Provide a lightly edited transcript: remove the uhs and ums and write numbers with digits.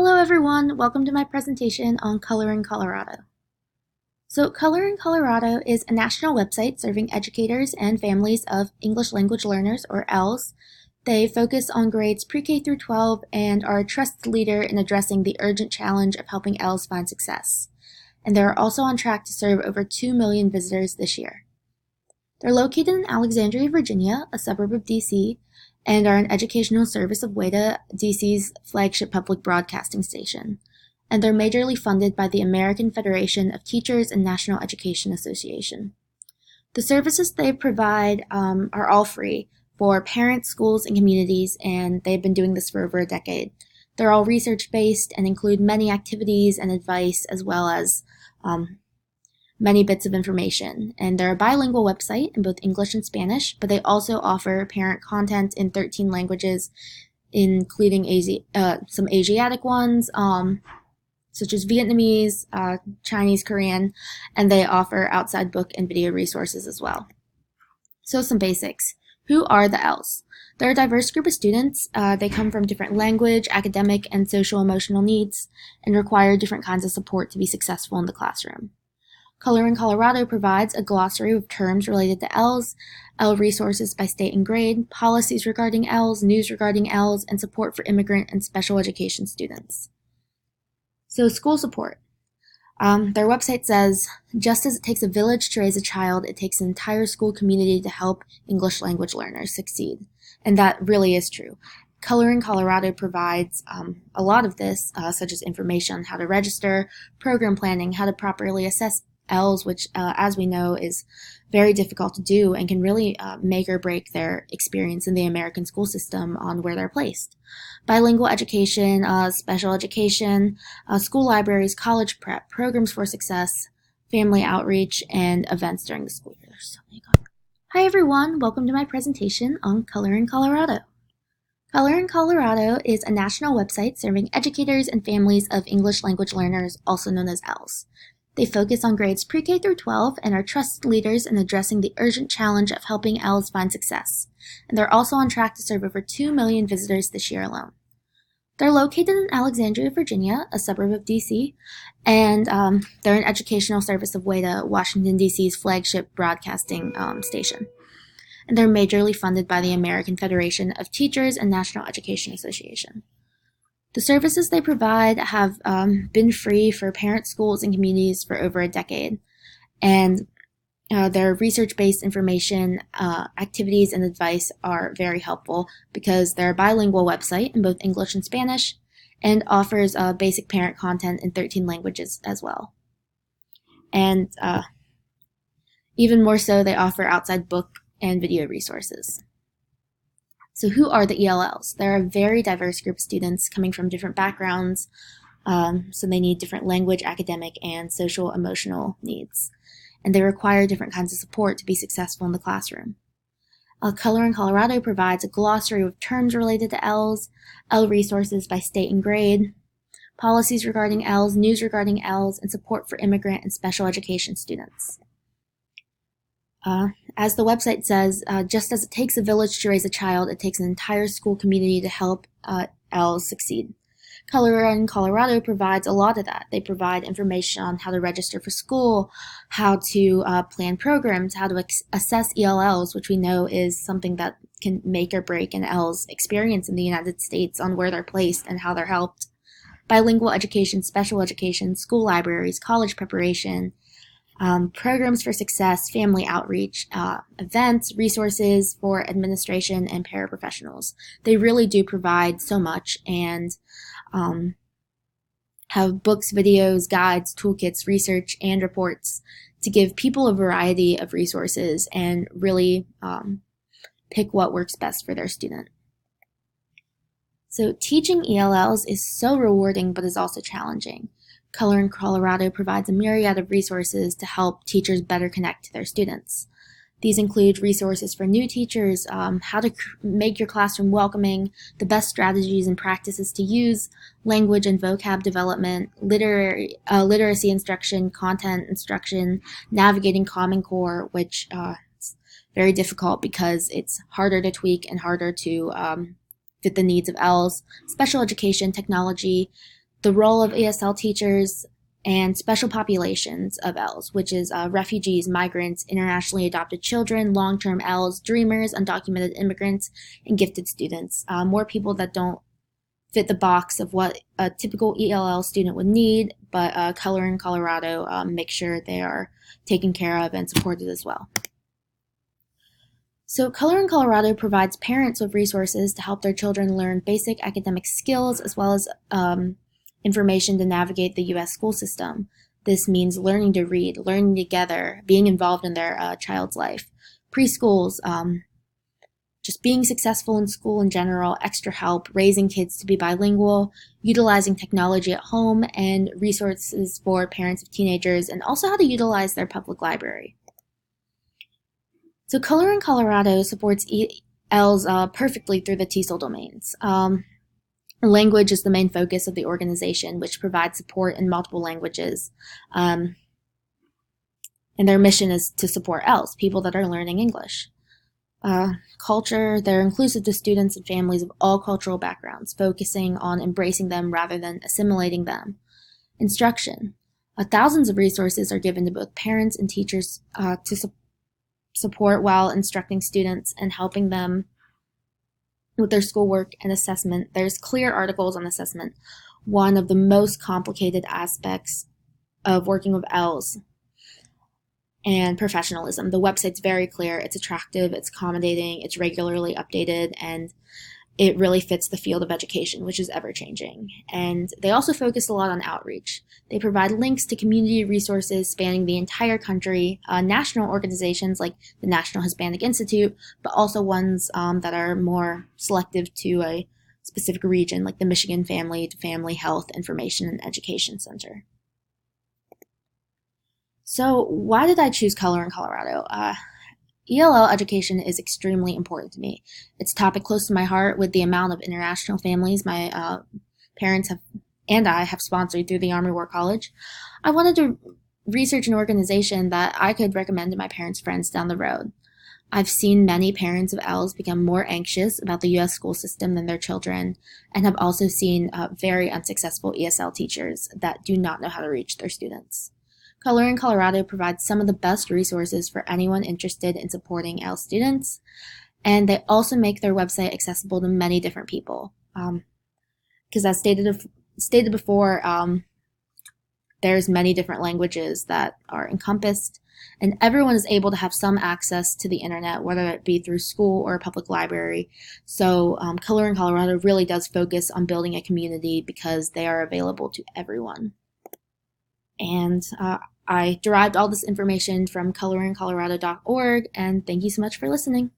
Hello everyone, welcome to my presentation on Color in Colorado. So Color in Colorado is a national website serving educators and families of English language learners, or ELLs. They focus on grades pre-K through 12 and are a trusted leader in addressing the urgent challenge of helping ELLs find success. And they're also on track to serve over 2 million visitors this year. They're located in Alexandria, Virginia, a suburb of DC, and are an educational service of WADA, DC's flagship public broadcasting station. And they're majorly funded by the American Federation of Teachers and National Education Association. The services they provide are all free for parents, schools, and communities, and they've been doing this for over a decade. They're all research-based and include many activities and advice, as well as many bits of information. And they're a bilingual website in both English and Spanish, but they also offer parent content in 13 languages, including some Asiatic ones, such as Vietnamese, Chinese, Korean, and they offer outside book and video resources as well. So some basics. Who are the ELLs? They're a diverse group of students. They come from different language, academic, and social-emotional needs, and require different kinds of support to be successful in the classroom. Color in Colorado provides a glossary of terms related to ELLs, ELL resources by state and grade, policies regarding ELLs, news regarding ELLs, and support for immigrant and special education students. So school support. Their website says, just as it takes a village to raise a child, it takes an entire school community to help English language learners succeed. And that really is true. Color in Colorado provides a lot of this, such as information on how to register, program planning, how to properly assess ELLs, which, as we know, is very difficult to do and can really make or break their experience in the American school system on where they're placed. Bilingual education, special education, school libraries, college prep, programs for success, family outreach, and events during the school year. Hi everyone, welcome to my presentation on Color in Colorado. Color in Colorado is a national website serving educators and families of English language learners, also known as ELLs. They focus on grades pre-K through 12 and are trusted leaders in addressing the urgent challenge of helping ELLs find success. And they're also on track to serve over 2 million visitors this year alone. They're located in Alexandria, Virginia, a suburb of DC, and they're an educational service of WADA, Washington, D.C.'s flagship broadcasting station. And they're majorly funded by the American Federation of Teachers and National Education Association. The services they provide have been free for parents, schools, and communities for over a decade. And their research-based information, activities, and advice are very helpful because they're a bilingual website in both English and Spanish and offers basic parent content in 13 languages as well. And even more so, they offer outside book and video resources. So who are the ELLs? They're a very diverse group of students coming from different backgrounds, so they need different language, academic, and social emotional needs. And they require different kinds of support to be successful in the classroom. Color in Colorado provides a glossary of terms related to ELLs, ELL resources by state and grade, policies regarding ELLs, news regarding ELLs, and support for immigrant and special education students. As the website says, just as it takes a village to raise a child, it takes an entire school community to help ELLs succeed. Color in Colorado provides a lot of that. They provide information on how to register for school, how to plan programs, how to assess ELLs, which we know is something that can make or break an ELL's experience in the United States on where they're placed and how they're helped. Bilingual education, special education, school libraries, college preparation, programs for success, family outreach, events, resources for administration, and paraprofessionals. They really do provide so much and have books, videos, guides, toolkits, research, and reports to give people a variety of resources and really pick what works best for their student. So teaching ELLs is so rewarding but is also challenging. Color in Colorado provides a myriad of resources to help teachers better connect to their students. These include resources for new teachers, how to make your classroom welcoming, the best strategies and practices to use, language and vocab development, literacy instruction, content instruction, navigating Common Core, which is very difficult because it's harder to tweak and harder to fit the needs of ELLs, special education, technology, the role of ESL teachers, and special populations of ELs, which is refugees, migrants, internationally adopted children, long-term ELs, dreamers, undocumented immigrants, and gifted students. More people that don't fit the box of what a typical ELL student would need, but Coloring Colorado make sure they are taken care of and supported as well. So Coloring Colorado provides parents with resources to help their children learn basic academic skills as well as information to navigate the U.S. school system. This means learning to read, learning together, being involved in their child's life. Preschools, just being successful in school in general, extra help, raising kids to be bilingual, utilizing technology at home, and resources for parents of teenagers, and also how to utilize their public library. So Coloring Colorado supports ELs perfectly through the TESOL domains. Language is the main focus of the organization, which provides support in multiple languages. And their mission is to support ELs, people that are learning English. Culture, they're inclusive to students and families of all cultural backgrounds, focusing on embracing them rather than assimilating them. Instruction. Thousands of resources are given to both parents and teachers to support while instructing students and helping them with their schoolwork and assessment. There's clear articles on assessment, one of the most complicated aspects of working with ELs, and professionalism. The website's very clear, it's attractive, it's accommodating, it's regularly updated, and it really fits the field of education, which is ever-changing. And they also focus a lot on outreach. They provide links to community resources spanning the entire country, national organizations like the National Hispanic Institute, but also ones that are more selective to a specific region, like the Michigan Family to Family Health Information and Education Center. So why did I choose Coloring Colorado? ELL education is extremely important to me. It's a topic close to my heart with the amount of international families my parents have and I have sponsored through the Army War College. I wanted to research an organization that I could recommend to my parents' friends down the road. I've seen many parents of ELs become more anxious about the U.S. school system than their children, and have also seen very unsuccessful ESL teachers that do not know how to reach their students. Coloring Colorado provides some of the best resources for anyone interested in supporting EL students, and they also make their website accessible to many different people. Because as stated before, there's many different languages that are encompassed, and everyone is able to have some access to the internet, whether it be through school or a public library. So Coloring Colorado really does focus on building a community because they are available to everyone. And I derived all this information from coloringcolorado.org, and thank you so much for listening.